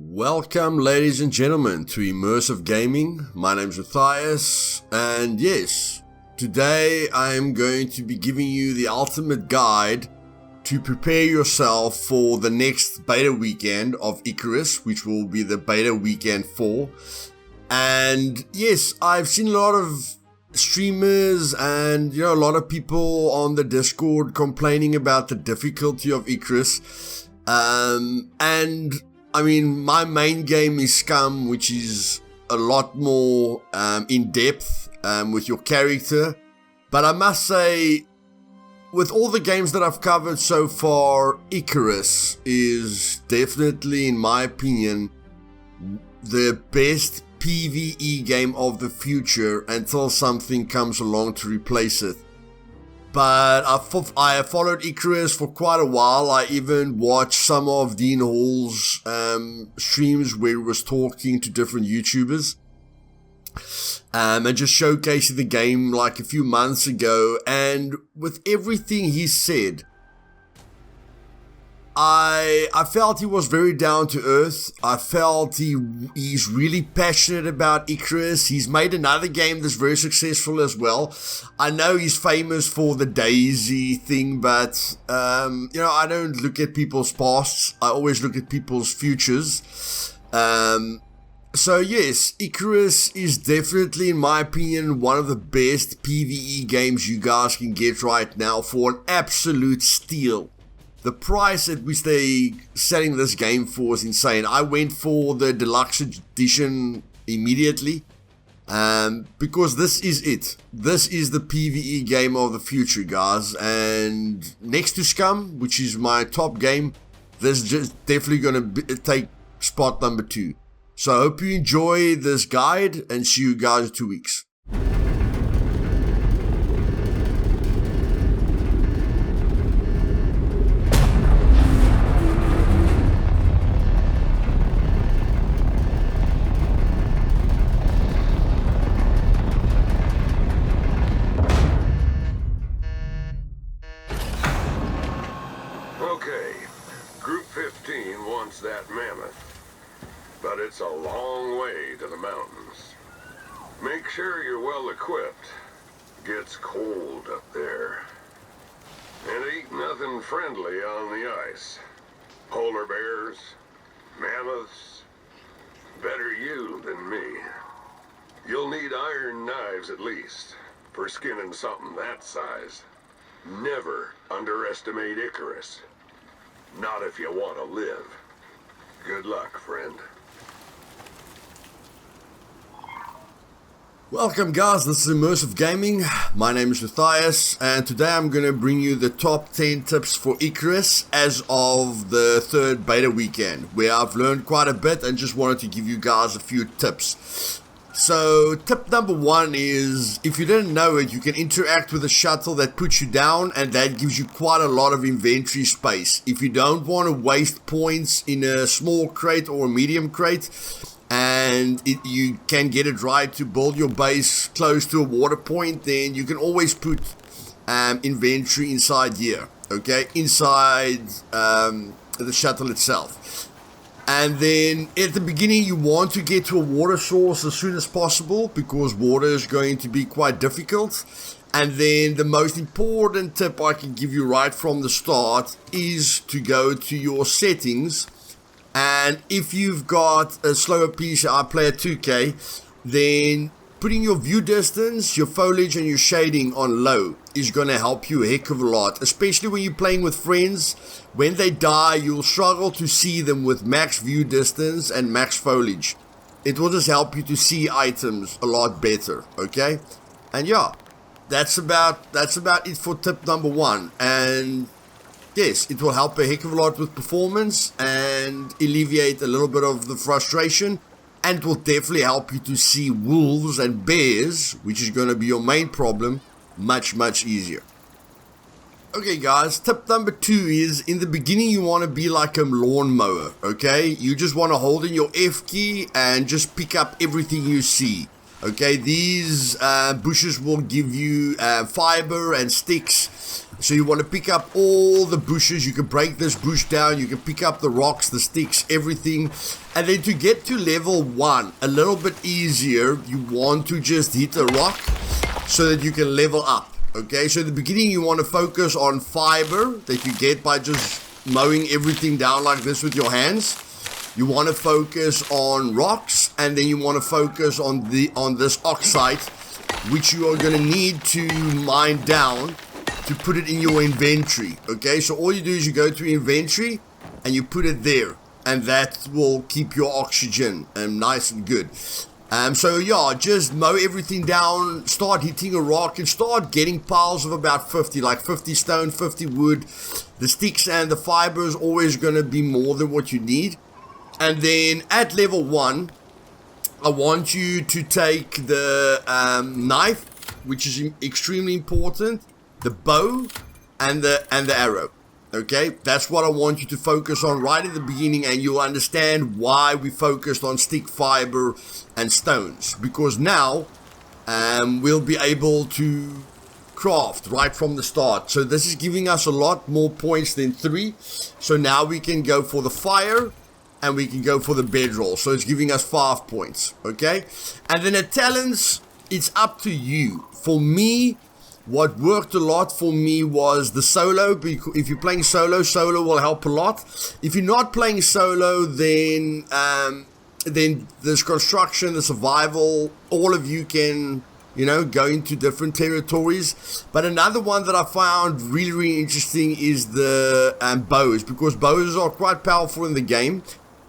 Welcome, ladies and gentlemen, to Immersive Gaming. My name is Luthais, and yes, today I am going to be giving you the ultimate guide to prepare yourself for the next beta weekend of Icarus, which will be the beta weekend 4. And yes, I've seen a lot of streamers and a lot of people on the Discord complaining about the difficulty of Icarus. And I mean, my main game is Scum, which is a lot more in depth with your character. But I must say, with all the games that I've covered so far, Icarus is definitely, in my opinion, the best PvE game of the future until something comes along to replace it. But I have followed Icarus for quite a while. I even watched some of Dean Hall's streams where he was talking to different YouTubers and just showcasing the game like a few months ago. And with everything he said, I felt he was very down to earth. I felt he's really passionate about Icarus. He's made another game that's very successful as well. I know he's famous for the Daisy thing, but I don't look at people's pasts. I always look at people's futures. So yes, Icarus is definitely, in my opinion, one of the best PvE games you guys can get right now for an absolute steal. The price at which they selling this game for is insane. I went for the deluxe edition immediately because this is it. This is the PvE game of the future, guys. And next to Scum, which is my top game, this is just definitely going to take spot number 2. So I hope you enjoy this guide and see you guys in 2 weeks. Okay, Group 15 wants that mammoth, but it's a long way to the mountains. Make sure you're well equipped. Gets cold up there. And ain't nothing friendly on the ice. Polar bears, mammoths, better you than me. You'll need iron knives at least, for skinning something that size. Never underestimate Icarus. Not if you want to live. Good luck, friend. Welcome, guys, this is Immersive Gaming. My name is Luthais, and today I'm going to bring you the top 10 tips for Icarus as of the 3rd beta weekend, where I've learned quite a bit and just wanted to give you guys a few tips. So, tip number 1 is, if you didn't know it, you can interact with a shuttle that puts you down, and that gives you quite a lot of inventory space. If you don't want to waste points in a small crate or a medium crate, and you can get it right to build your base close to a water point, then you can always put inventory inside here, okay, inside the shuttle itself. And then at the beginning you want to get to a water source as soon as possible, because water is going to be quite difficult. And then the most important tip I can give you right from the start is to go to your settings. And if you've got a slower PC, I play at 2K, then putting your view distance, your foliage and your shading on low is going to help you a heck of a lot, especially when you're playing with friends. When they die, you'll struggle to see them with max view distance and max foliage. It will just help you to see items a lot better, okay? And yeah, that's about it for tip number 1. And yes, it will help a heck of a lot with performance and alleviate a little bit of the frustration, and it will definitely help you to see wolves and bears, which is going to be your main problem, much easier. Okay guys, tip number 2 is, in the beginning you want to be like a lawnmower, okay? You just want to hold in your F key and just pick up everything you see. Okay, these bushes will give you fiber and sticks So you want to pick up all the bushes. You can break this bush down. You can pick up the rocks, the sticks, everything. And then to get to level 1, a little bit easier, you want to just hit a rock so that you can level up. Okay, so in the beginning you want to focus on fiber that you get by just mowing everything down like this with your hands. You want to focus on rocks, and then you want to focus on this oxide, which you are going to need to mine down to put it in your inventory. Okay, so all you do is you go to inventory and you put it there, and that will keep your oxygen nice and good. So yeah, just mow everything down, start hitting a rock, and start getting piles of about 50, like 50 stone, 50 wood. The sticks and the fiber is always going to be more than what you need. And then at level 1, I want you to take the knife, which is extremely important, the bow, and the arrow. Okay, that's what I want you to focus on right at the beginning, and you'll understand why we focused on stick, fiber, and stones. Because now we'll be able to craft right from the start. So this is giving us a lot more points than 3. So now we can go for the fire, and we can go for the bedroll. So it's giving us 5 points. Okay, and then at talents, it's up to you. For me, what worked a lot for me was the solo. Because if you're playing solo, solo will help a lot. If you're not playing solo, then there's construction, the survival, all of you can, you know, go into different territories. But another one that I found really, really interesting is the bows, because bows are quite powerful in the game.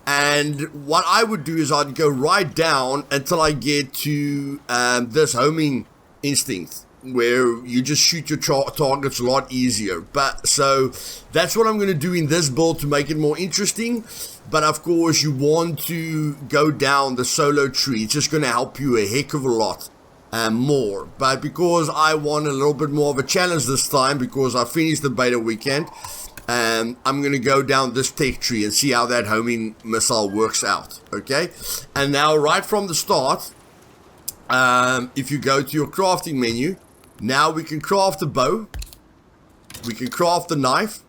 And what I would do is I'd go right down until I get to this homing instinct, where you just shoot your targets a lot easier. But so that's what I'm going to do in this build to make it more interesting. But of course you want to go down the solo tree. It's just going to help you a heck of a lot more. But because I want a little bit more of a challenge this time, because I finished the beta weekend, I'm going to go down this tech tree and see how that homing missile works out. Okay, and now right from the start, if you go to your crafting menu, now we can craft a bow, we can craft a knife,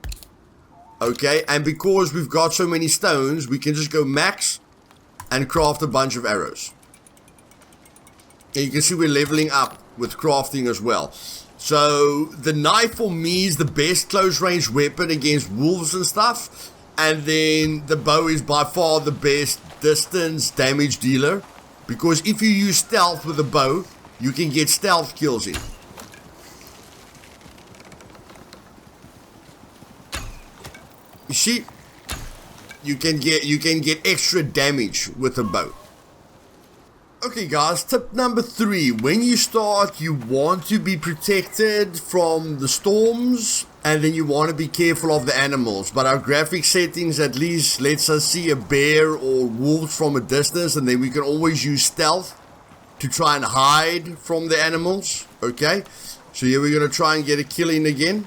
okay, and because we've got so many stones, we can just go max and craft a bunch of arrows. And you can see we're leveling up with crafting as well. So the knife for me is the best close range weapon against wolves and stuff, and then the bow is by far the best distance damage dealer, because if you use stealth with a bow, you can get stealth kills in. You see, you can get extra damage with a bow. Okay guys, tip number 3. When you start, you want to be protected from the storms, and then you want to be careful of the animals. But our graphic settings at least lets us see a bear or wolves from a distance, and then we can always use stealth to try and hide from the animals. Okay, so here we're going to try and get a kill in again.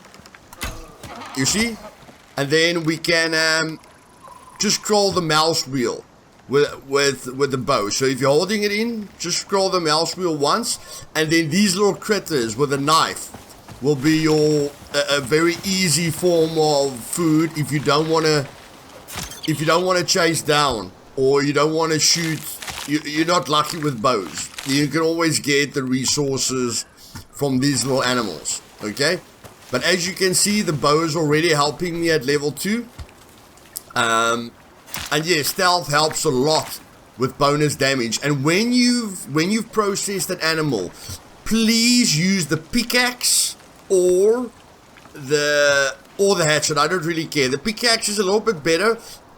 You see? And then we can just scroll the mouse wheel with the bow. So if you're holding it in, just scroll the mouse wheel once, and then these little critters with a knife will be your a very easy form of food if you don't want to chase down, or you don't want to shoot. You're not lucky with bows. You can always get the resources from these little animals. Okay, but as you can see, the bow is already helping me at level 2. And yeah, stealth helps a lot with bonus damage. And when you've processed an animal, please use the pickaxe or the hatchet. I don't really care. The pickaxe is a little bit better,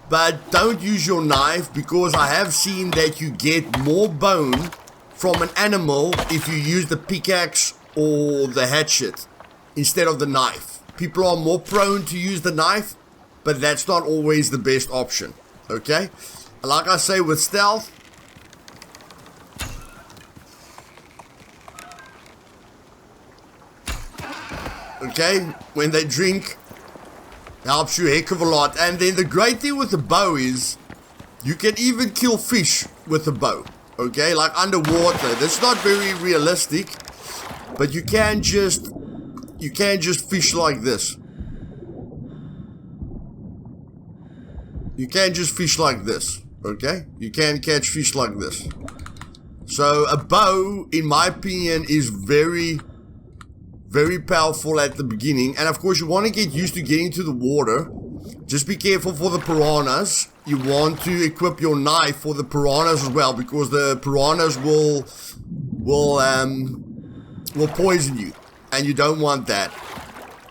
but don't use your knife, because I have seen that you get more bone from an animal if you use the pickaxe or the hatchet instead of the knife. People are more prone to use the knife, but that's not always the best option. Okay, like I say, with stealth, okay, when they drink, helps you a heck of a lot. And then the great thing with the bow is you can even kill fish with the bow. Okay, like underwater. That's not very realistic, but you can just you can't just fish like this. You can't just fish like this, okay? You can't catch fish like this. So a bow, in my opinion, is very, very powerful at the beginning. And of course, you want to get used to getting to the water. Just be careful for the piranhas. You want to equip your knife for the piranhas as well, because the piranhas will poison you, and you don't want that.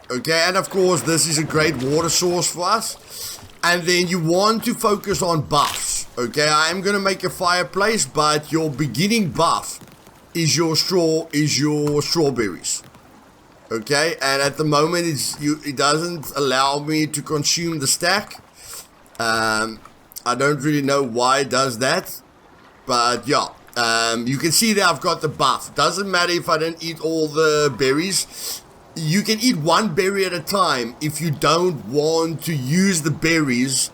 Okay, and of course, this is a great water source for us. And then you want to focus on buffs. Okay, I am going to make a fireplace, but your beginning buff is your strawberries. Okay, and at the moment it doesn't allow me to consume the stack. I don't really know why it does that, but yeah, you can see that I've got the buff. Doesn't matter if I don't eat all the berries. You can eat one berry at a time if you don't want to use the berries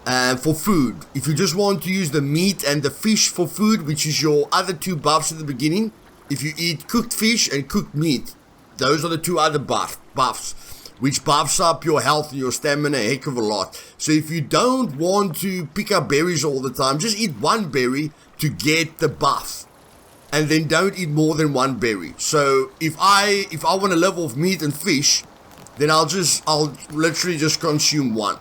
for food. If you just want to use the meat and the fish for food, which is your other two buffs at the beginning, if you eat cooked fish and cooked meat, those are the two other buffs, which buffs up your health and your stamina a heck of a lot. So if you don't want to pick up berries all the time, just eat one berry to get the buff. And then don't eat more than one berry. So if I want to live off meat and fish, then I'll literally just consume one.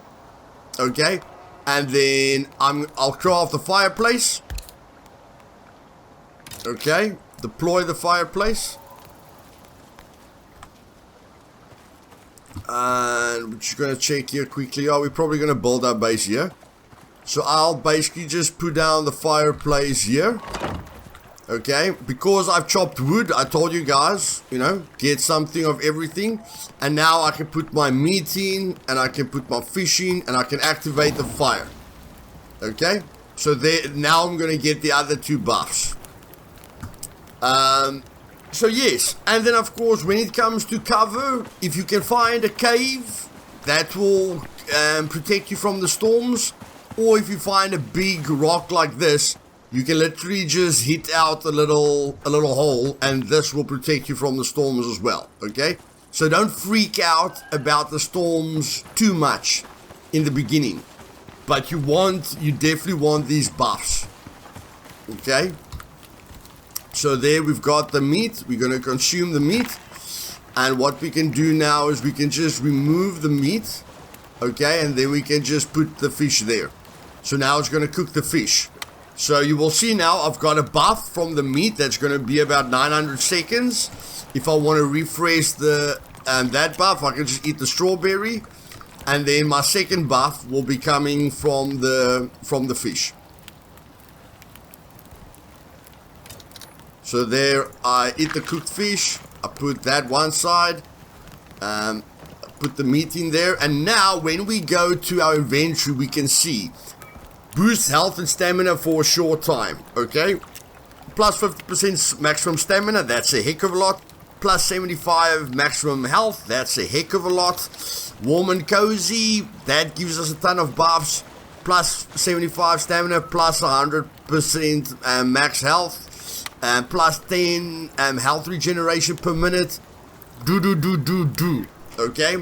Okay? And then I'll craft the fireplace. Okay? Deploy the fireplace. And we're just going to check here quickly. We're probably going to build our base here. So I'll basically just put down the fireplace here. Okay, because I've chopped wood, I told you guys, get something of everything. And now I can put my meat in, and I can put my fish in, and I can activate the fire. Okay, so now I'm going to get the other two buffs. So yes, and then of course, when it comes to cover, if you can find a cave, that will protect you from the storms. Or if you find a big rock like this, you can literally just hit out a little hole, and this will protect you from the storms as well, okay? So don't freak out about the storms too much in the beginning. But you definitely want these buffs, okay? So there we've got the meat. We're going to consume the meat. And what we can do now is we can just remove the meat, okay? And then we can just put the fish there. So now it's going to cook the fish. So you will see now I've got a buff from the meat that's going to be about 900 seconds. If I want to refresh that buff, I can just eat the strawberry. And then my second buff will be coming from the fish. So there I eat the cooked fish. I put that one side. Put the meat in there. And now when we go to our inventory, we can see boost health and stamina for a short time, okay? Plus 50% maximum stamina, that's a heck of a lot. Plus 75 maximum health, that's a heck of a lot. Warm and cozy, that gives us a ton of buffs. Plus 75 stamina, plus 100% max health. Plus 10 health regeneration per minute. Okay?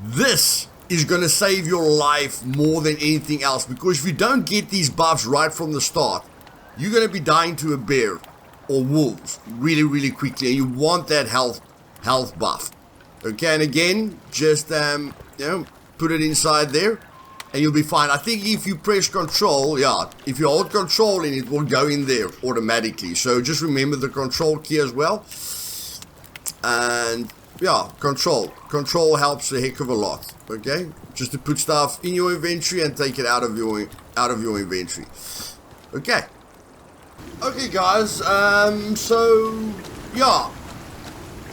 This is going to save your life more than anything else, because if you don't get these buffs right from the start, you're going to be dying to a bear or wolves really, really quickly, and you want that health buff. Okay, and again, just put it inside there, and you'll be fine. I think if you press control, if you hold control, and it will go in there automatically. So just remember the control key as well. And control helps a heck of a lot. Okay, just to put stuff in your inventory and take it out of your inventory. Okay, guys.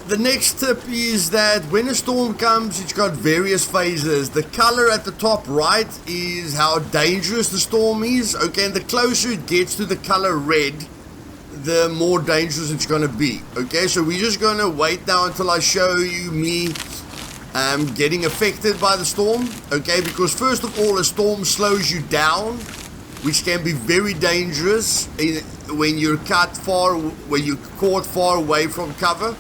The next tip is that when a storm comes, it's got various phases. The color at the top right is how dangerous the storm is. Okay, and the closer it gets to the color red, the more dangerous it's going to be. Okay, so we're just going to wait now until I show you me getting affected by the storm. Okay, because first of all, a storm slows you down, which can be very dangerous when you're caught far away from cover.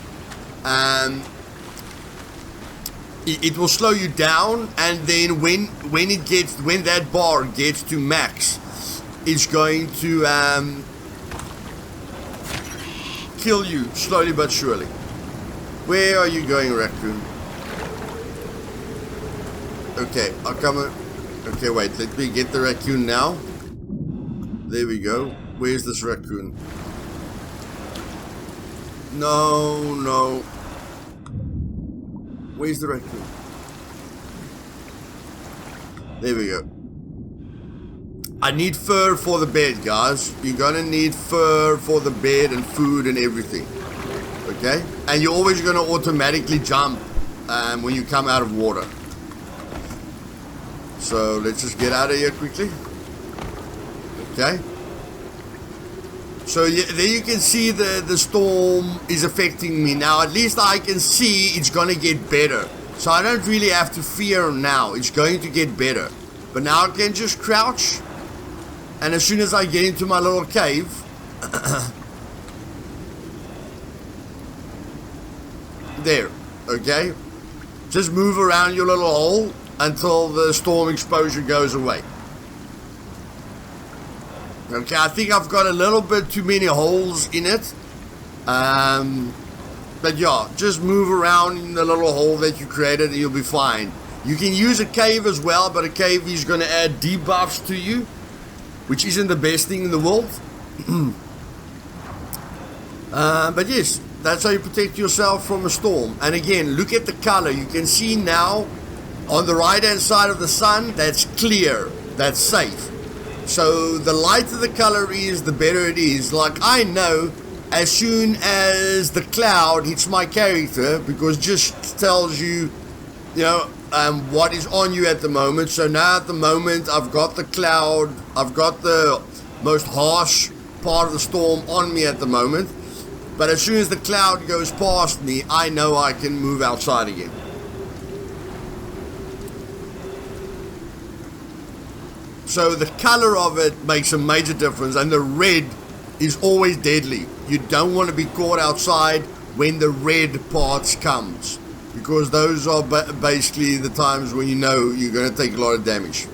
it will slow you down, and then when that bar gets to max, it's going to kill you slowly but surely. Where are you going, raccoon? Okay, I'll come. Okay, wait, let me get the raccoon now. There we go. Where's this raccoon? No. Where's the raccoon? There we go. I need fur for the bed, guys. You're gonna need fur for the bed and food and everything. Okay? And you're always gonna automatically jump when you come out of water. So let's just get out of here quickly. Okay? So there you can see the storm is affecting me now. At least I can see it's gonna get better. So I don't really have to fear now. It's going to get better. But now I can just crouch. And as soon as I get into my little cave, there, okay? Just move around your little hole until the storm exposure goes away. Okay, I think I've got a little bit too many holes in it. But yeah, just move around in the little hole that you created and you'll be fine. You can use a cave as well, but a cave is going to add debuffs to you, which isn't the best thing in the world. But yes, that's how you protect yourself from a storm. And again, look at the color. You can see now on the right hand side of the sun, that's clear, that's safe. So the lighter the color is, the better it is. Like I know as soon as the cloud hits my character, because just tells you, what is on you at the moment. So now at the moment I've got the cloud, I've got the most harsh part of the storm on me at the moment. But as soon as the cloud goes past me, I know I can move outside again. So the color of it makes a major difference, and the red is always deadly. You don't want to be caught outside when the red parts comes, because those are basically the times when you know you're going to take a lot of damage.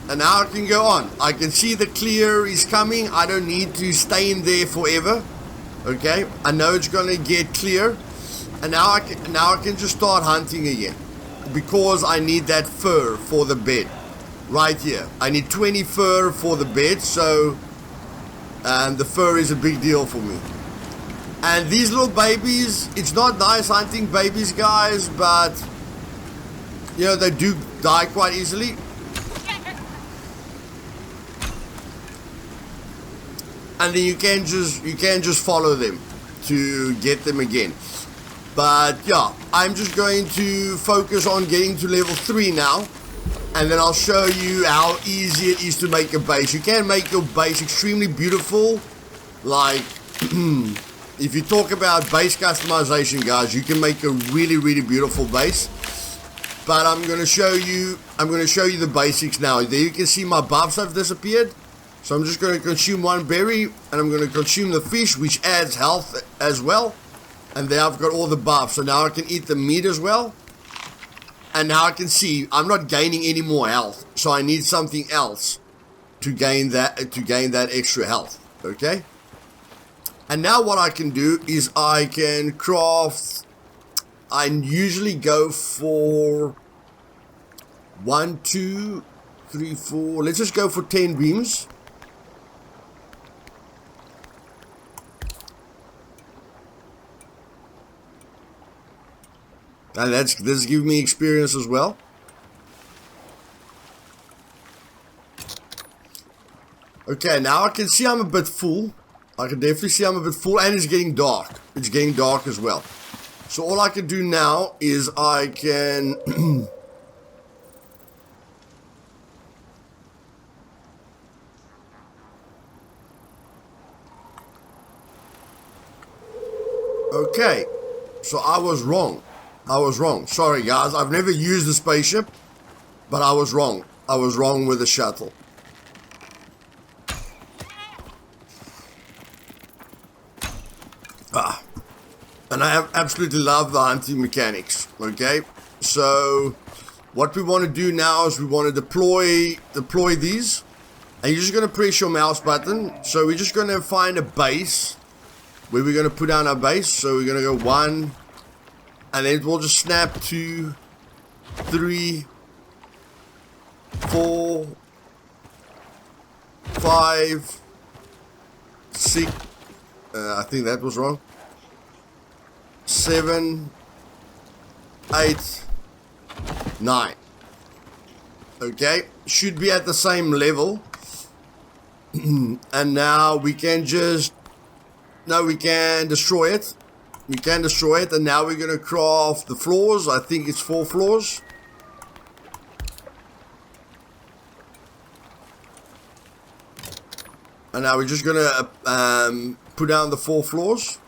And now I can go on. I can see the clear is coming. I don't need to stay in there forever. Okay, I know it's going to get clear, and now I can just start hunting again, because I need that fur for the bed. Right here, I need 20 fur for the bed, so the fur is a big deal for me. And these little babies, it's not nice hunting babies, guys, but they do die quite easily. And then you can just follow them to get them again. But yeah, I'm just going to focus on getting to level 3 now. And then I'll show you how easy it is to make a base. You can make your base extremely beautiful. Like, if you talk about base customization, guys, you can make a really, really beautiful base. But I'm going to show you the basics now. There you can see my buffs have disappeared. So I'm just going to consume one berry, and I'm going to consume the fish, which adds health as well. And there I've got all the buffs. So now I can eat the meat as well. And now I can see I'm not gaining any more health, so I need something else to gain that extra health. Okay. And now what I can do is I can craft. I usually go for 1, 2, 3, 4. Let's just go for 10 beams. And this is giving me experience as well. Okay, now I can see I'm a bit full. I can definitely see I'm a bit full, and it's getting dark. It's getting dark as well. So all I can do now is I can... Okay, so I was wrong. Sorry, guys. I've never used a spaceship, but I was wrong. I was wrong with the shuttle. And I absolutely love the hunting mechanics, okay? So what we want to do now is we want to deploy these. And you're just going to press your mouse button. So we're just going to find a base where we're going to put down our base. So we're going to go 1. And then we'll just snap 2, 3, 4, 5, 6. I think that was wrong. 7, 8, 9. Okay, should be at the same level. And now we can we can destroy it. We can destroy it, and now we're gonna craft the floors. I think it's 4 floors. And now we're just gonna put down the 4 floors.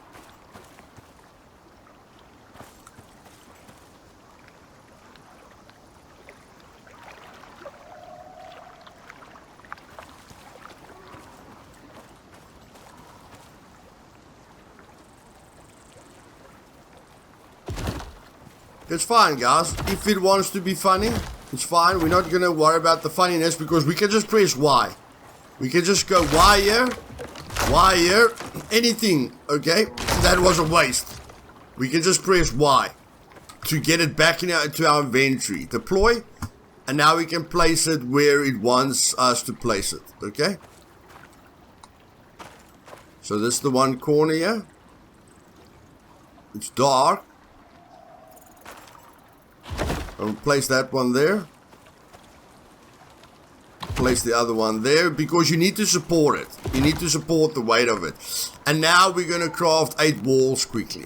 It's fine, guys. If it wants to be funny, it's fine. We're not gonna worry about the funniness because we can just press Y. We can just go Y here, anything, okay? That was a waste. We can just press Y to get it back into our inventory. Deploy, and now we can place it where it wants us to place it, okay? So this is the one corner here. It's dark. I'll place that one there. Place the other one there because you need to support it. You need to support the weight of it. And now we're going to craft 8 walls quickly.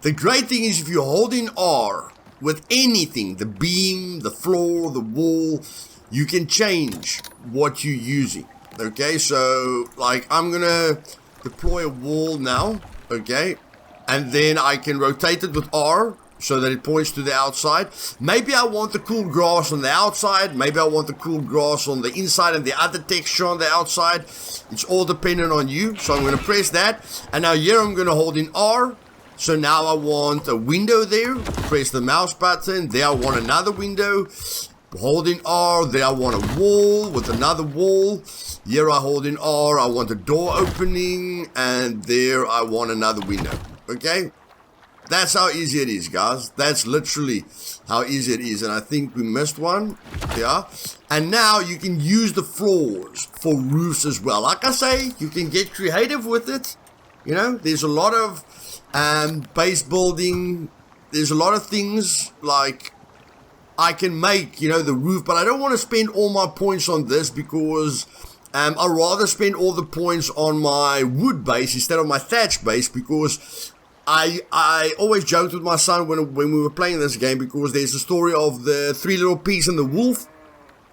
The great thing is if you're holding R with anything, the beam, the floor, the wall, you can change what you're using. Okay, so like I'm going to deploy a wall now. Okay, and then I can rotate it with R so that it points to the outside. Maybe I want the cool grass on the outside. Maybe I want the cool grass on the inside and the other texture on the outside. It's all dependent on you. So I'm going to press that. And now here I'm going to hold in R. So now I want a window there. Press the mouse button. There I want another window. Holding R, there I want a wall with another wall. Here I hold in R, I want a door opening, and there I want another window. Okay? That's how easy it is, guys. That's literally how easy it is. And I think we missed one. Yeah. And now you can use the floors for roofs as well. Like I say, you can get creative with it. You know, there's a lot of base building. There's a lot of things like I can make, you know, the roof, but I don't want to spend all my points on this because I'd rather spend all the points on my wood base instead of my thatch base because I always joked with my son when we were playing this game because there's a story of the 3 little pigs and the wolf,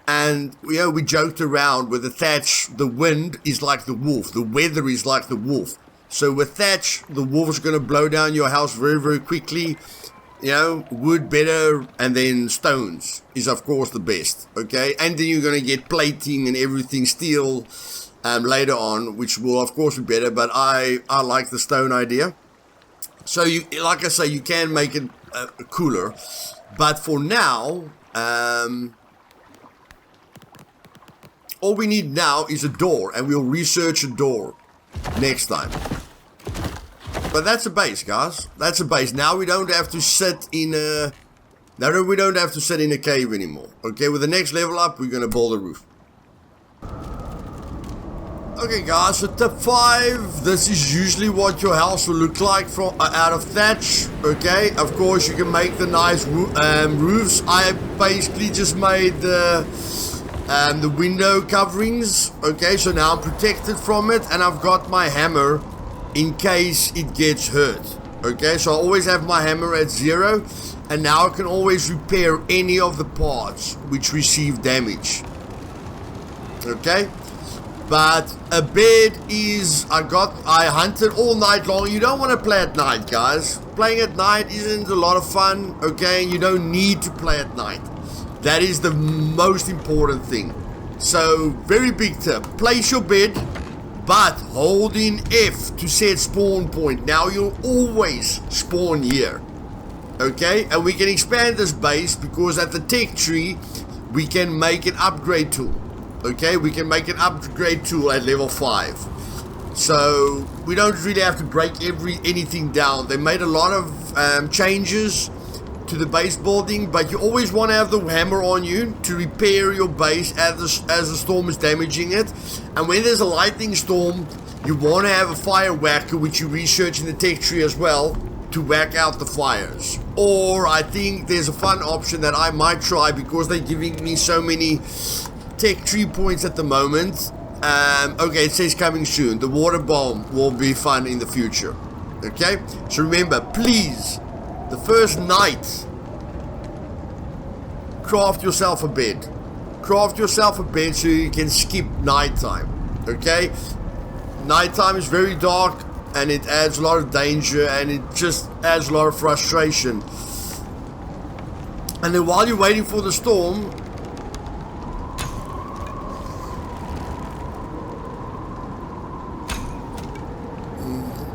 and you know, we joked around with the thatch, the wind is like the wolf, the weather is like the wolf. So with thatch, the wolf is going to blow down your house very, very quickly. You know, wood better, and then stones is of course the best, okay? And then you're going to get plating and everything, steel later on, which will of course be better, but I like the stone idea. So you, like I say, you can make it cooler, but for now, all we need now is a door, and we'll research a door next time. But that's a base, guys. That's a base. Now we don't have to sit in a... Now we don't have to sit in a cave anymore. Okay, with the next level up, we're going to build a roof. Okay, guys, so tip 5. This is usually what your house will look like from out of thatch. Okay, of course, you can make the nice roofs. I basically just made the window coverings. Okay, so now I'm protected from it, and I've got my hammer in case it gets hurt. Okay, so I always have my hammer at 0, and now I can always repair any of the parts which receive damage. Okay, but a bed is, I hunted all night long. You don't want to play at night, guys. Playing at night isn't a lot of fun. Okay, you don't need to play at night. That is the most important thing. So very big tip, place your bed but holding F to set spawn point. Now you'll always spawn here. Okay, and we can expand this base because at the tech tree we can make an upgrade tool. Okay, we can make an upgrade tool at level 5. So we don't really have to break anything down. They made a lot of changes to the base building, but you always want to have the hammer on you to repair your base as the storm is damaging it. And when there's a lightning storm, you want to have a fire whacker, which you research in the tech tree as well, to whack out the fires. Or I think there's a fun option that I might try because they're giving me so many tech tree points at the moment. Okay, it says coming soon. The water bomb will be fun in the future. Okay, so remember, please, the first night, craft yourself a bed. Craft yourself a bed so you can skip nighttime. Okay, nighttime is very dark and it adds a lot of danger and it just adds a lot of frustration. And then while you're waiting for the storm,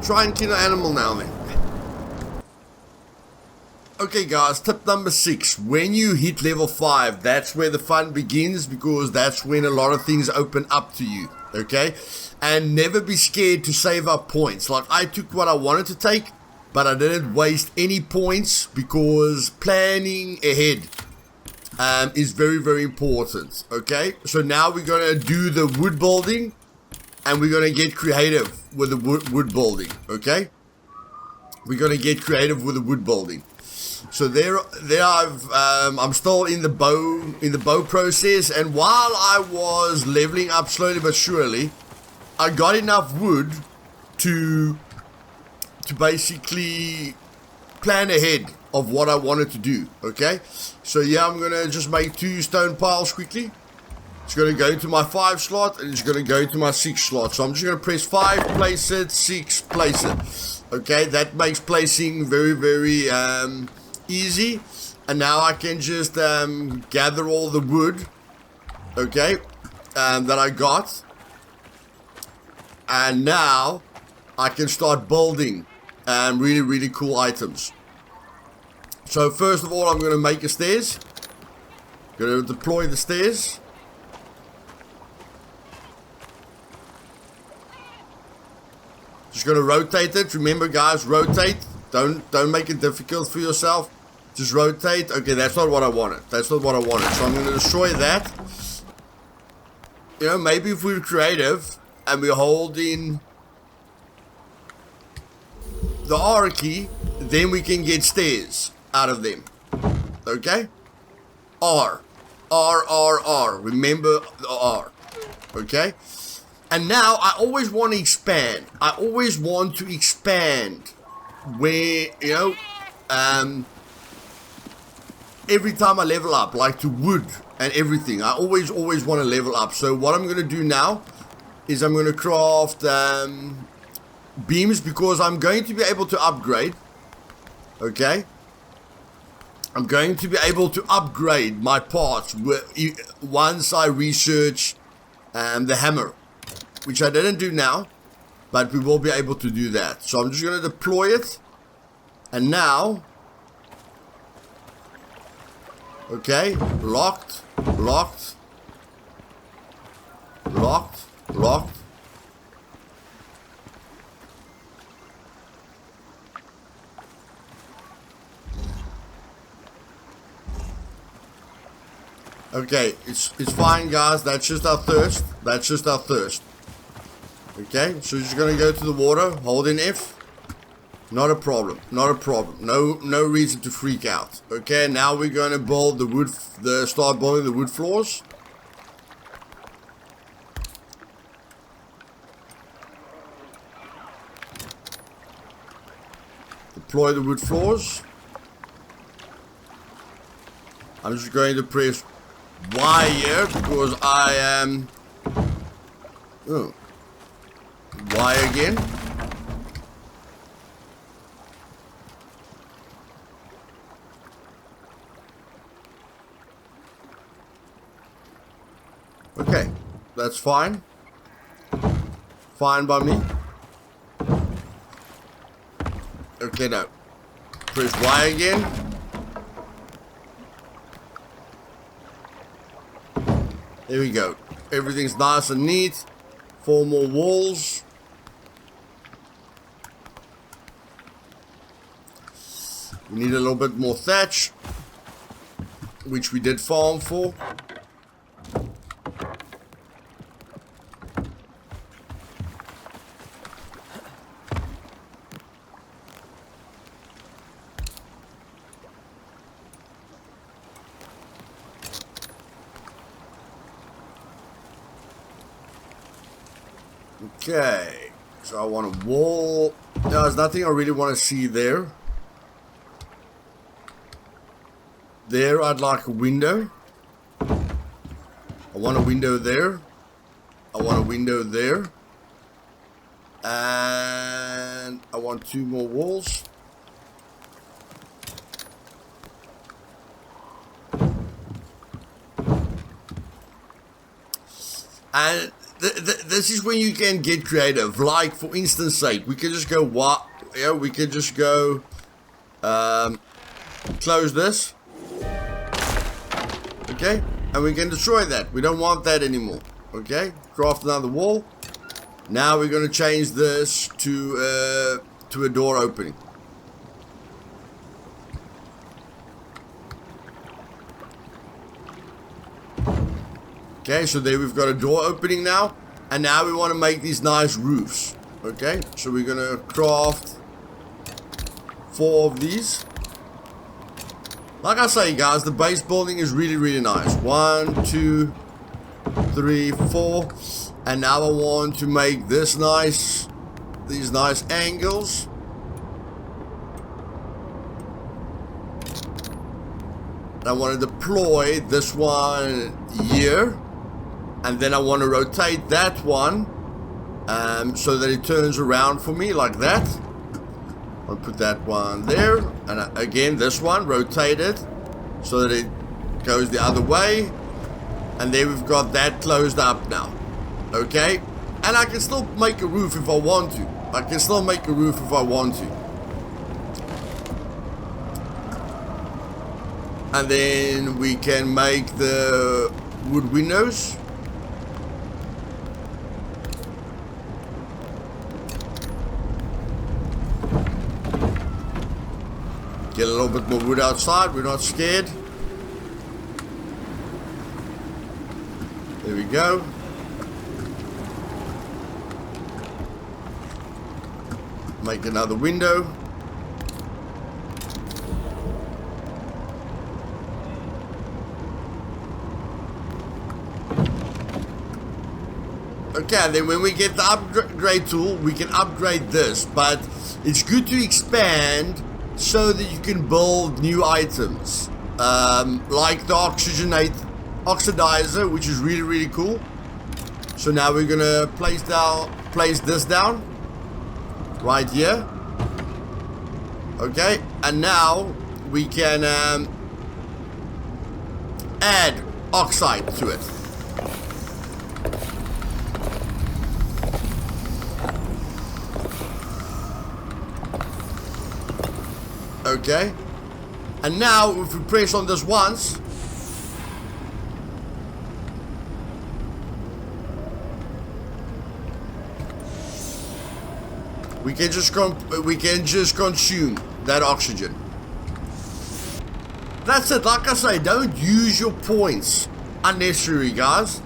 try and kill an animal now and then. Okay guys, tip number 6. When you hit level 5, that's where the fun begins, because that's when a lot of things open up to you. Okay? And never be scared to save up points. Like, I took what I wanted to take, but I didn't waste any points because planning ahead is very, very important. Okay? So now we're going to do the wood building, and we're going to get creative with the wood building. Okay? We're going to get creative with the wood building. So there I'm still in the bow process, and while I was leveling up slowly but surely, I got enough wood to basically plan ahead of what I wanted to do. Okay, so yeah, I'm gonna just make 2 stone piles quickly. It's gonna go into my 5 slot and it's gonna go into my 6 slot. So I'm just gonna press 5, place it, 6, place it. Okay, that makes placing very, very easy. And now I can just gather all the wood, okay, that I got, and now I can start building really, really cool items. So first of all, I'm going to make a stairs. Going to deploy the stairs. Just going to rotate it. Remember guys, rotate. Don't make it difficult for yourself. Just rotate. Okay, that's not what I wanted. That's not what I wanted. So I'm going to destroy that. You know, maybe if we're creative and we hold in the R key, then we can get stairs out of them. Okay? R. R, R, R. Remember the R. Okay? And now I always want to expand. I always want to expand where, you know, every time I level up, like to wood and everything, I always want to level up. So what I'm going to do now is I'm going to craft beams, because I'm going to be able to upgrade. Okay, I'm going to be able to upgrade my parts once I research the hammer, which I didn't do now, but we will be able to do that. So I'm just going to deploy it, and now, okay, locked, locked, locked, locked. Okay, it's fine guys, that's just our thirst. That's just our thirst. Okay, so you're just gonna go to the water, hold in F. Not a problem, not a problem. No reason to freak out. Okay, now we're gonna build the wood, start building the wood floors. Deploy the wood floors. I'm just going to press Y here because I am Y again. Okay, that's fine. Fine by me. Okay, now. Press Y again. There we go. Everything's nice and neat. 4 more walls. We need a little bit more thatch, which we did farm for. Okay, so I want a wall. There's nothing I really want to see there. There, I'd like a window. I want a window there. I want a window there. And I want 2 more walls. And this is when you can get creative. Like, for instance sake, we could just go, what? Yeah, we could just go, close this. Okay, and we can destroy that. We don't want that anymore. Okay, craft another wall. Now we're going to change this to a door opening. Okay, so there we've got a door opening now. And now we want to make these nice roofs. Okay, so we're going to craft 4 of these. Like I say, guys, the base building is really, really nice. 1, 2, 3, 4. And now I want to make this nice, these nice angles. I want to deploy this one here. And then I want to rotate that one so that it turns around for me like that. I'll put that one there. And again, this one, rotate it so that it goes the other way. And there we've got that closed up now. Okay? And I can still make a roof if I want to. I can still make a roof if I want to. And then we can make the wood windows. Get a little bit more wood outside. We're not scared. There we go. Make another window. Okay, and then when we get the upgrade tool, we can upgrade this. But it's good to expand so that you can build new items. Like the oxidizer, which is really, really cool. So now we're gonna place this down right here. Okay, and now we can add oxide to it. Okay, and now if we press on this once, we can just consume that oxygen. That's it. Like I say, don't use your points unnecessary, guys.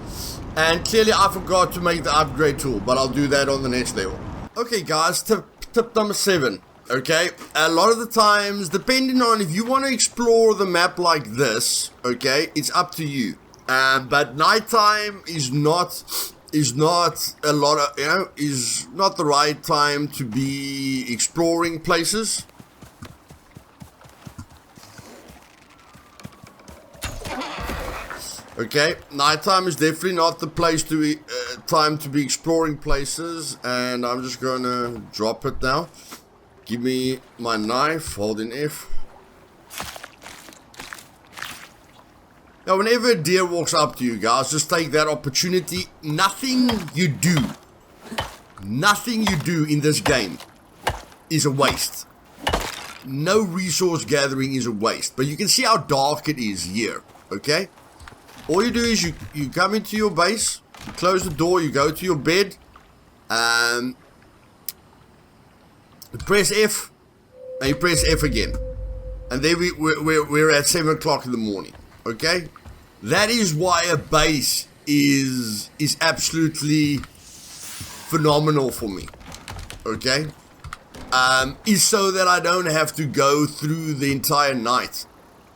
And clearly I forgot to make the upgrade tool, but I'll do that on the next level. Okay, guys, tip number 7. Okay, a lot of the times, depending on if you want to explore the map like this, okay, it's up to you. But nighttime is not a lot of, is not the right time to be exploring places. Okay, nighttime is definitely not the place to be, time to be exploring places, and I'm just gonna drop it now. Give me my knife, holding F. Now, whenever a deer walks up to you, guys, just take that opportunity. Nothing you do nothing you do in this game is a waste. No resource gathering is a waste. But you can see how dark it is here, okay? All you do is you come into your base, you close the door, you go to your bed, you press F, and you press F again. And then we're at 7 o'clock in the morning, okay? That is why a base is absolutely phenomenal for me, okay? Is so that I don't have to go through the entire night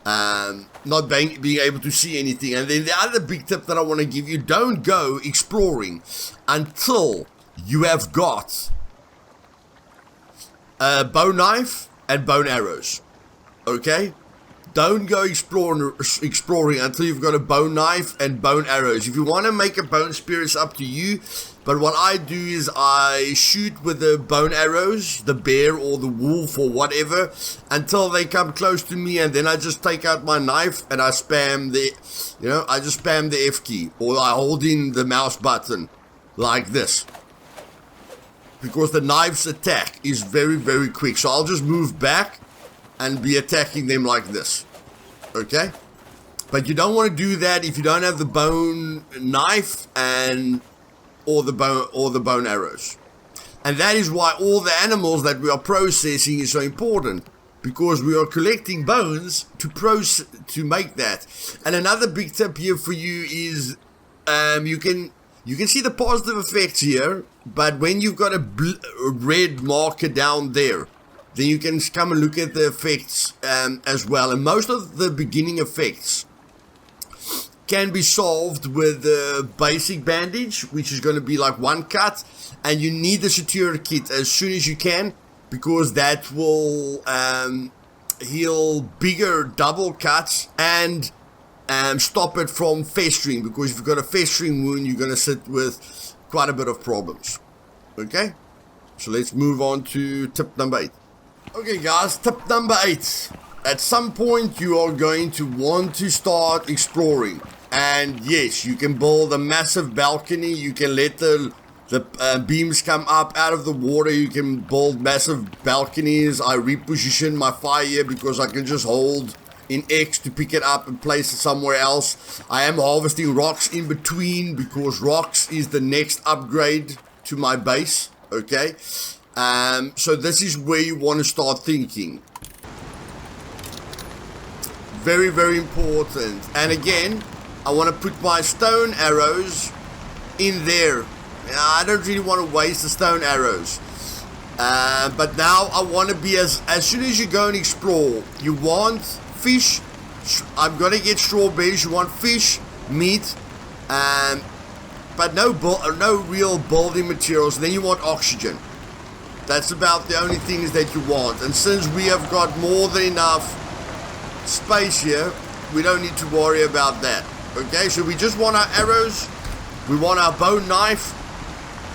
not being able to see anything. And then the other big tip that I want to give you, don't go exploring until you have got a bow knife and bone arrows, okay? Don't go exploring until you've got a bone knife and bone arrows. If you want to make a bone spear, it's up to you. But what I do is I shoot with the bone arrows, the bear or the wolf or whatever, until they come close to me, and then I just take out my knife and I spam I just spam the F key, or I hold in the mouse button like this. Because the knife's attack is very, very quick. So I'll just move back and be attacking them like this, okay? But you don't want to do that if you don't have the bone knife or the bone arrows. And that is why all the animals that we are processing is so important, because we are collecting bones to make that. And another big tip here for you is you can see the positive effects here, but when you've got a red marker down there, then you can come and look at the effects as well. And most of the beginning effects can be solved with the basic bandage, which is going to be like 1 cut. And you need the suture kit as soon as you can, because that will heal bigger double cuts and stop it from festering. Because if you've got a festering wound, you're going to sit with quite a bit of problems. Okay? So let's move on to tip number 8. Okay guys, tip number 8. At some point you are going to want to start exploring. And yes, you can build a massive balcony. You can let the beams come up out of the water. You can build massive balconies. I reposition my fire here because I can just hold in X to pick it up and place it somewhere else. I am harvesting rocks in between because rocks is the next upgrade to my base, okay? So this is where you want to start thinking. Very, very important. And again, I want to put my stone arrows in there. I don't really want to waste the stone arrows. But now I want to be as soon as you go and explore, you want fish. I'm going to get strawberries. You want fish, meat, but no real building materials. Then you want oxygen. That's about the only things that you want. And since we have got more than enough space here, we don't need to worry about that. Okay, so we just want our arrows, we want our bone knife,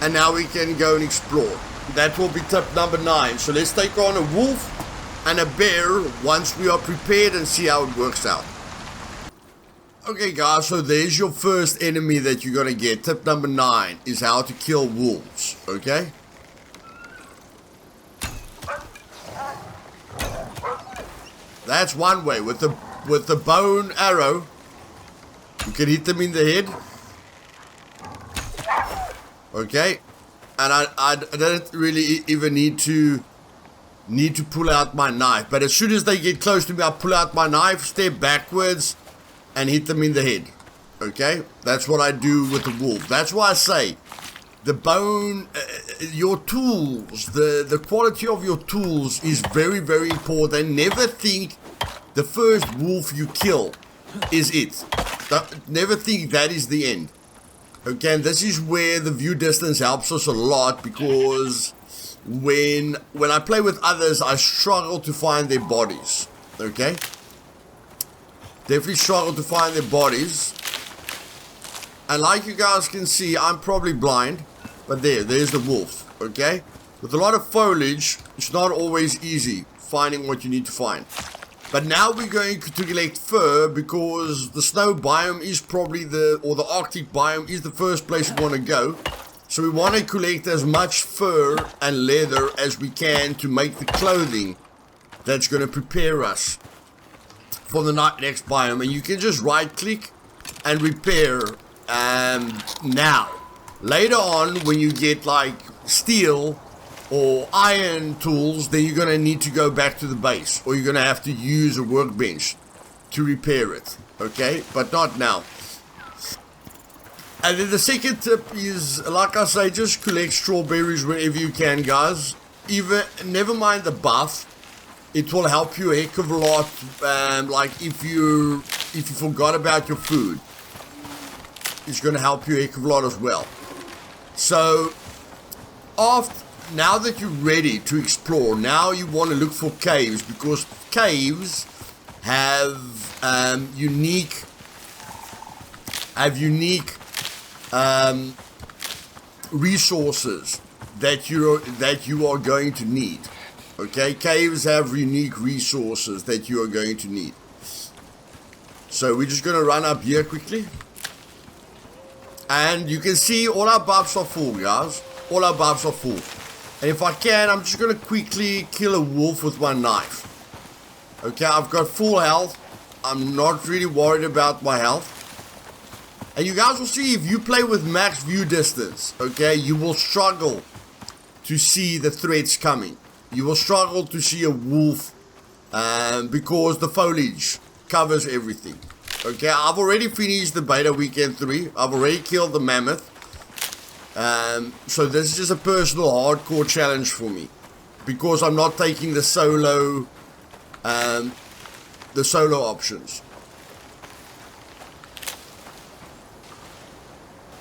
and now we can go and explore. That will be tip number 9. So let's take on a wolf and a bear once we are prepared and see how it works out. Okay guys, so there's your first enemy that you're gonna get. Tip number 9 is how to kill wolves, okay? That's one way. With the bone arrow, you can hit them in the head. Okay, and I don't really even need to pull out my knife. But as soon as they get close to me, I pull out my knife, step backwards, and hit them in the head. Okay, that's what I do with the wolf. That's why I say the bone, your tools, the quality of your tools is very, very important. Never think the first wolf you kill is it. Never think that is the end. Okay, and this is where the view distance helps us a lot, because when I play with others, I struggle to find their bodies. Okay, definitely struggle to find their bodies. And like you guys can see, I'm probably blind, but there's the wolf. Okay, with a lot of foliage, it's not always easy finding what you need to find. But now we're going to collect fur, because the snow biome is probably or the Arctic biome is the first place we want to go. So we want to collect as much fur and leather as we can to make the clothing that's going to prepare us for the next biome. And you can just right click and repair now. Later on, when you get like steel or iron tools, then you're going to need to go back to the base, or you're going to have to use a workbench to repair it. Okay, but not now. And then the second tip is, like I say, just collect strawberries wherever you can, guys. Never mind the buff. It will help you a heck of a lot. Like if you forgot about your food, it's going to help you a heck of a lot as well. So now that you're ready to explore, now you want to look for caves, because caves have unique resources that you are going to need. Okay, caves have unique resources that you are going to need. So we're just going to run up here quickly, and you can see all our buffs are full, guys. All our buffs are full. And if I can, I'm just going to quickly kill a wolf with one knife. Okay, I've got full health. I'm not really worried about my health. And you guys will see, if you play with max view distance, okay, you will struggle to see the threats coming. You will struggle to see a wolf because the foliage covers everything. Okay, I've already finished the beta weekend 3. I've already killed the mammoth. So this is just a personal hardcore challenge for me, because I'm not taking the solo options.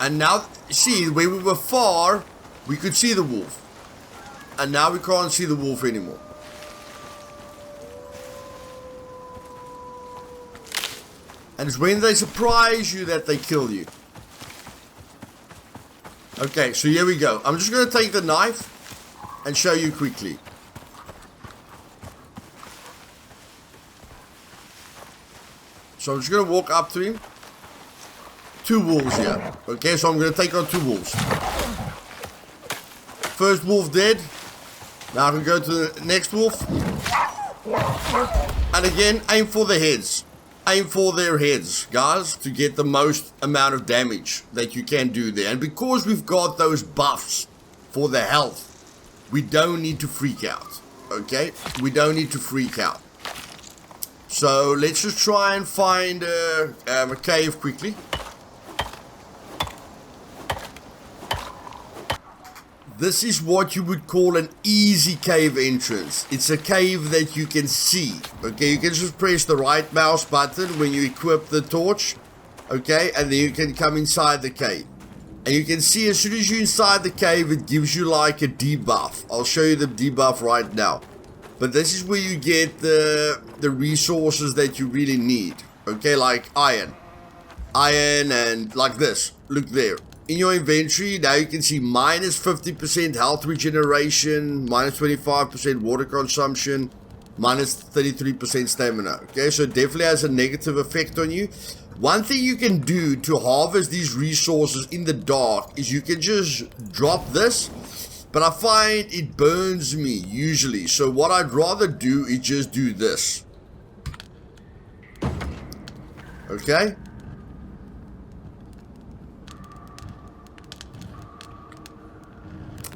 And now, see, where we were far, we could see the wolf. And now we can't see the wolf anymore. And it's when they surprise you that they kill you. Okay, so here we go. I'm just going to take the knife and show you quickly. So I'm just going to walk up to him. 2 wolves here. Okay, so I'm going to take on 2 wolves. First wolf dead. Now I can go to the next wolf. And again, aim for the heads. Aim for their heads, guys, to get the most amount of damage that you can do there. And because we've got those buffs for the health, we don't need to freak out. Okay? We don't need to freak out. So let's just try and find a cave quickly. This is what you would call an easy cave entrance. It's a cave that you can see. Okay, you can just press the right mouse button when you equip the torch. Okay, and then you can come inside the cave. And you can see as soon as you're inside the cave, it gives you like a debuff. I'll show you the debuff right now. But this is where you get the resources that you really need. Okay, like iron. Iron and like this. Look there. In your inventory, now you can see minus 50% health regeneration, minus 25% water consumption, minus 33% stamina. Okay, so it definitely has a negative effect on you. One thing you can do to harvest these resources in the dark is you can just drop this, but I find it burns me usually. So what I'd rather do is just do this. Okay?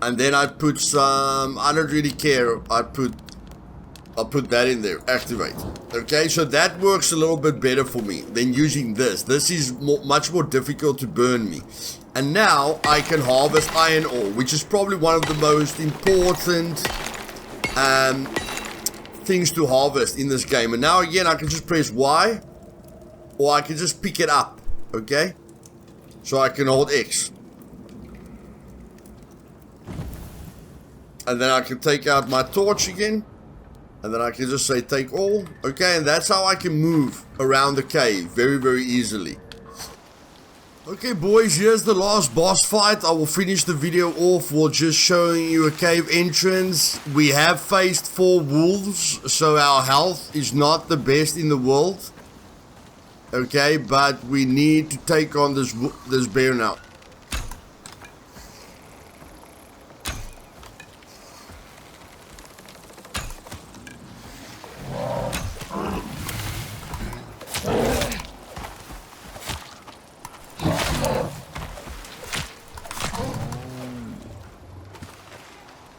And then I put some, I don't really care, I'll put that in there, activate. Okay, so that works a little bit better for me than using this. This is much more difficult to burn me. And now I can harvest iron ore, which is probably one of the most important things to harvest in this game. And now again, I can just press Y, or I can just pick it up, okay? So I can hold X. And then I can take out my torch again. And then I can just say take all. Okay, and that's how I can move around the cave very, very easily. Okay, boys, here's the last boss fight. I will finish the video off with just showing you a cave entrance. We have faced 4 wolves, so our health is not the best in the world. Okay, but we need to take on this bear now.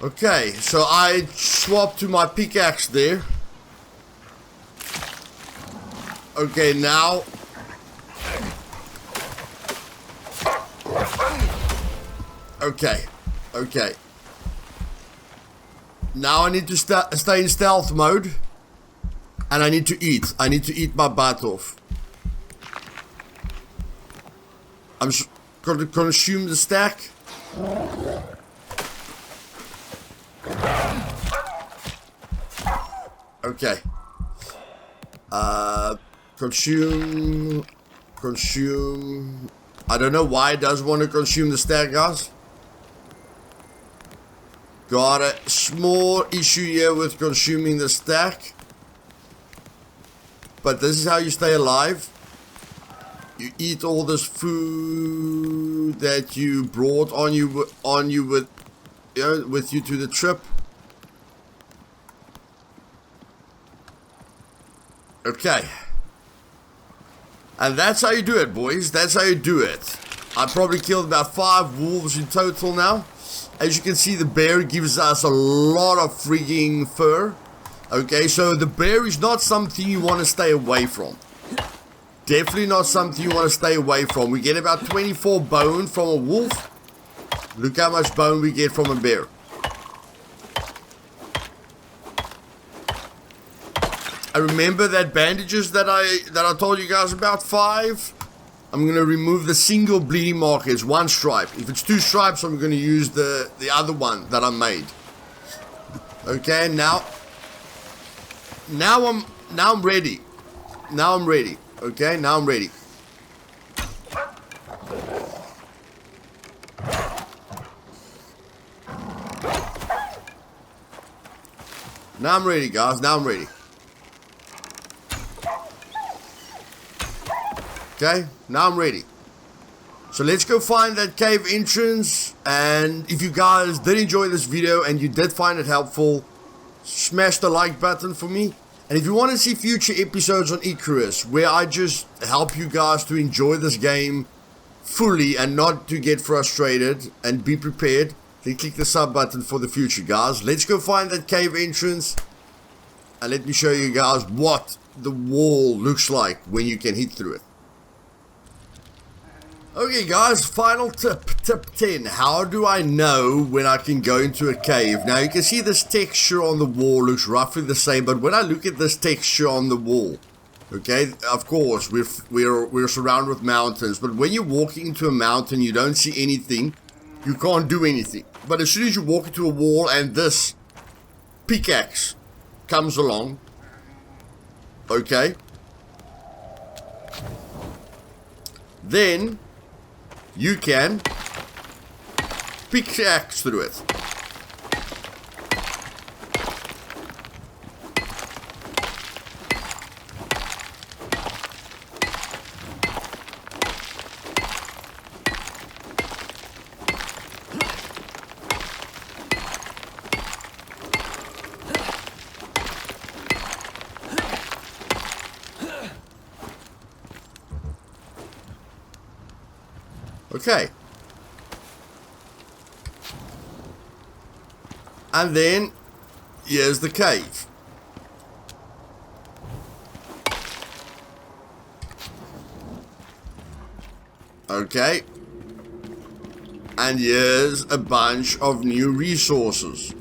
Okay, so I swapped to my pickaxe there. Okay, now. Okay, okay. Now I need to stay in stealth mode. And I need to eat. I need to eat my butt off. I'm going to consume the stack. Okay. Consume. I don't know why it does want to consume the stack, guys. Got a small issue here with consuming the stack. But this is how you stay alive. You eat all this food that you brought with you to the trip. Okay. And that's how you do it, boys. That's how you do it. I probably killed about 5 wolves in total now. As you can see, the bear gives us a lot of freaking fur. Okay, so the bear is not something you want to stay away from. Definitely not something you want to stay away from. We get about 24 bone from a wolf. Look how much bone we get from a bear. I remember that bandages that I told you guys about, 5. I'm going to remove the single bleeding marker. It's 1 stripe. If it's 2 stripes, I'm going to use the other one that I made. Okay, now I'm ready. Now I'm ready. Okay, now I'm ready. Now I'm ready, guys. Now I'm ready. Okay, now I'm ready. So let's go find that cave entrance. And if you guys did enjoy this video and you did find it helpful, smash the like button for me. And if you want to see future episodes on Icarus where I just help you guys to enjoy this game fully and not to get frustrated and be prepared, then click the sub button for the future, guys. Let's go find that cave entrance and let me show you guys what the wall looks like when you can hit through it. Okay guys, final tip 10. How do I know when I can go into a cave? Now you can see this texture on the wall looks roughly the same, but when I look at this texture on the wall, okay, of course we're surrounded with mountains, but when you're walking into a mountain you don't see anything, you can't do anything. But as soon as you walk into a wall and this pickaxe comes along, okay, then you can pickaxe through it. Okay. And then here's the cave. Okay. And here's a bunch of new resources.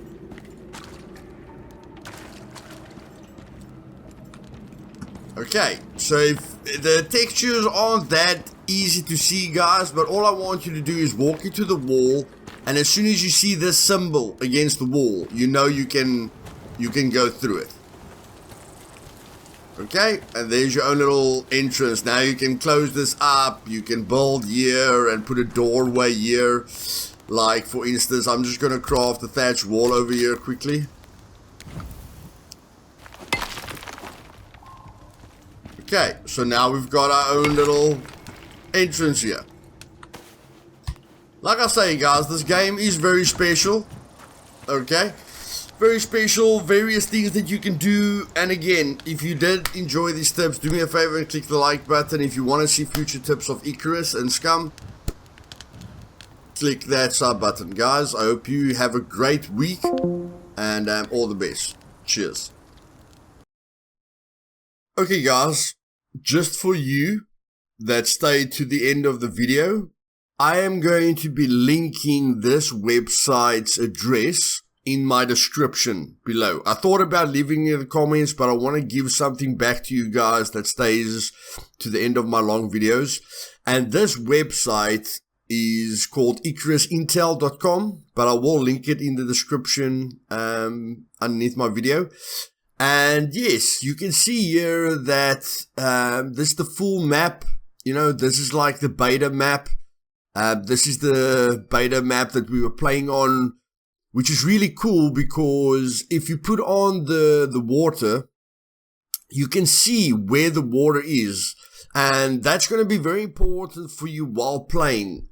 Okay, so if the textures aren't that easy to see, guys, but all I want you to do is walk into the wall, and as soon as you see this symbol against the wall, you know you can go through it. Okay, and there's your own little entrance. Now you can close this up, you can build here and put a doorway here. Like for instance, I'm just gonna craft the thatch wall over here quickly. Okay, so now we've got our own little entrance here. Like I say, guys, this game is very special. Okay, very special, various things that you can do. And again, if you did enjoy these tips, do me a favor and click the like button. If you want to see future tips of Icarus and Scum, click that sub button, guys. I hope you have a great week, and all the best. Cheers. Okay, guys, just for you that stayed to the end of the video, I am going to be linking this website's address in my description below. I thought about leaving it in the comments, but I want to give something back to you guys that stays to the end of my long videos. And this website is called IcarusIntel.com, but I will link it in the description underneath my video. And yes, you can see here that this is the full map. You know, this is like the beta map. This is the beta map that we were playing on, which is really cool because if you put on the water, you can see where the water is. And that's going to be very important for you while playing.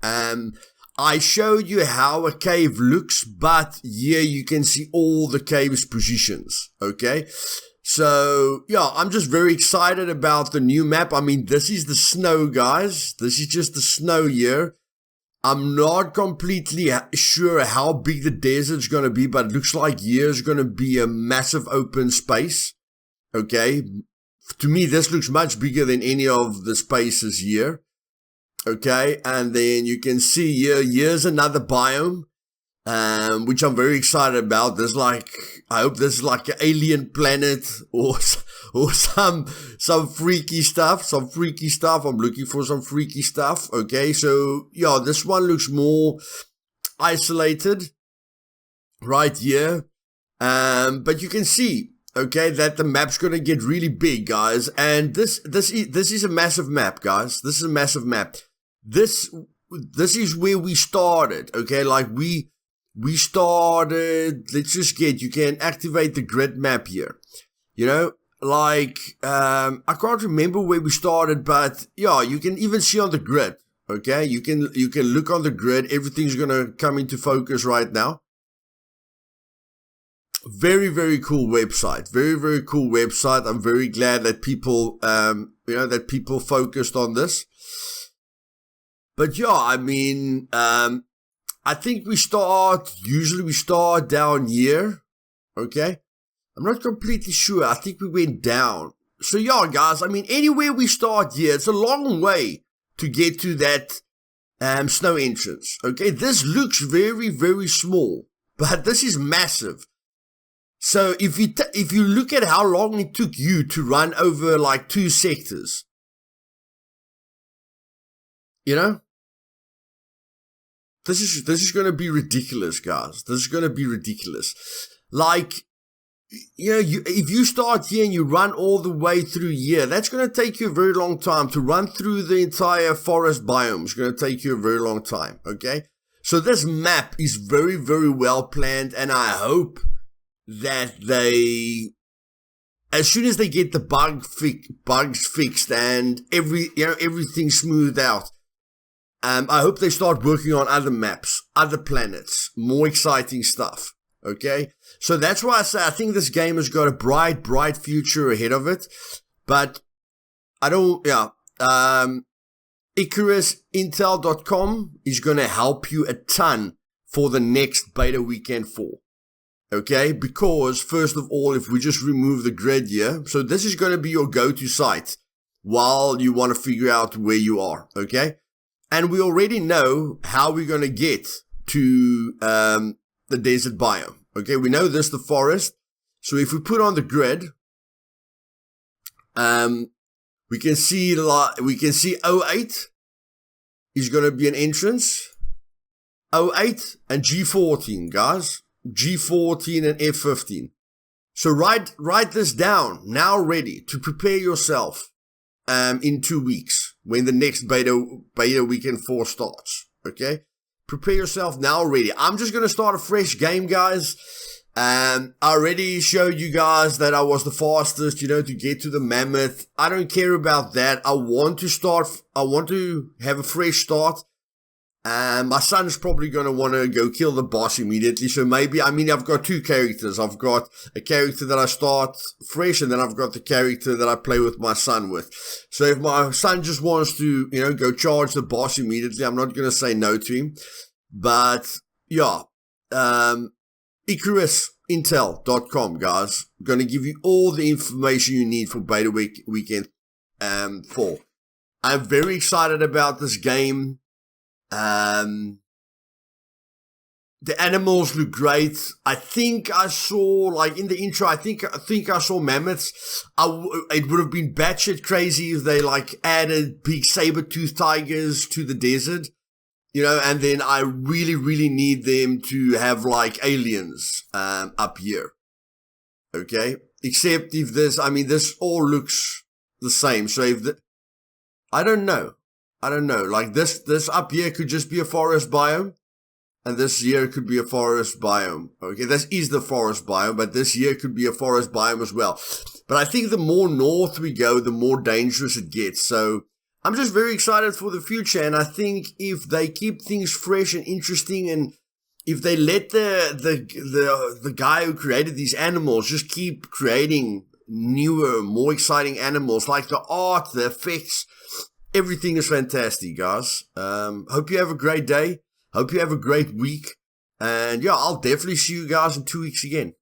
I showed you how a cave looks, but here you can see all the cave's positions, okay? So, yeah, I'm just very excited about the new map. I mean, this is the snow, guys. This is just the snow here. I'm not completely sure how big the desert's going to be, but it looks like here's going to be a massive open space, okay? To me, this looks much bigger than any of the spaces here. Okay, and then you can see here's another biome, which I'm very excited about. There's like, I hope this is like an alien planet or some freaky stuff, I'm looking for some freaky stuff. Okay, so yeah, this one looks more isolated right here. But you can see, okay, that the map's going to get really big, guys. And this is a massive map, guys. This is a massive map. This is where we started, okay? Like we started, let's just you can activate the grid map here. You know, like, I can't remember where we started, but yeah, you can even see on the grid, okay? You can look on the grid. Everything's going to come into focus right now. Very, very cool website. Very, very cool website. I'm very glad that people, that people focused on this. But yeah, I mean, I think usually we start down here, okay? I'm not completely sure. I think we went down. So yeah, guys, I mean, anywhere we start here, it's a long way to get to that snow entrance, okay? This looks very, very small, but this is massive. So if you look at how long it took you to run over like 2 sectors, you know, this is going to be ridiculous, guys. This is going to be ridiculous. Like, you know, if you start here and you run all the way through here, that's going to take you a very long time. To run through the entire forest biome is going to take you a very long time, okay? So this map is very, very well planned, and I hope that as soon as they get the bugs fixed and everything smoothed out, I hope they start working on other maps, other planets, more exciting stuff. Okay, so that's why I say I think this game has got a bright future ahead of it. But I don't, IcarusIntel.com is going to help you a ton for the next beta weekend 4. Okay, because first of all, if we just remove the grid here, so this is going to be your go-to site while you want to figure out where you are. Okay. And we already know how we're going to get to the desert biome. Okay, we know this, the forest. So if we put on the grid, we can see 08 is going to be an entrance. 08 and G14, guys. G14 and F15. So write this down now, ready to prepare yourself in 2 weeks. When the next beta weekend 4 starts, okay? Prepare yourself now, ready. I'm just going to start a fresh game, guys. I already showed you guys that I was the fastest, to get to the mammoth. I don't care about that. I want to have a fresh start. My son's probably going to want to go kill the boss immediately. So maybe, I've got 2 characters. I've got a character that I start fresh, and then I've got the character that I play with my son with. So if my son just wants to, go charge the boss immediately, I'm not going to say no to him. But yeah, IcarusIntel.com, guys. I'm going to give you all the information you need for beta weekend 4. I'm very excited about this game. The animals look great. I think I saw, like in the intro, I think I saw mammoths. It would have been batshit crazy if they like added big saber-toothed tigers to the desert, you know, and then I really, really need them to have like aliens, up here. Okay. Except if this all looks the same. So if I don't know. Like this up here could just be a forest biome. And this year could be a forest biome. Okay, this is the forest biome, but this year could be a forest biome as well. But I think the more north we go, the more dangerous it gets. So I'm just very excited for the future. And I think if they keep things fresh and interesting, and if they let the guy who created these animals just keep creating newer, more exciting animals, like the art, the effects, everything is fantastic, guys. Hope you have a great day. Hope you have a great week. And yeah, I'll definitely see you guys in 2 weeks again.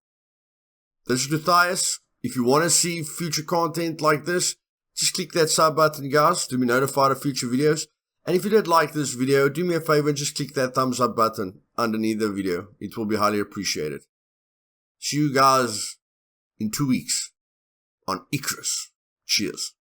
This is Luthais. If you want to see future content like this, just click that sub button, guys, to be notified of future videos. And if you did like this video, do me a favor and just click that thumbs up button underneath the video. It will be highly appreciated. See you guys in 2 weeks on Icarus. Cheers.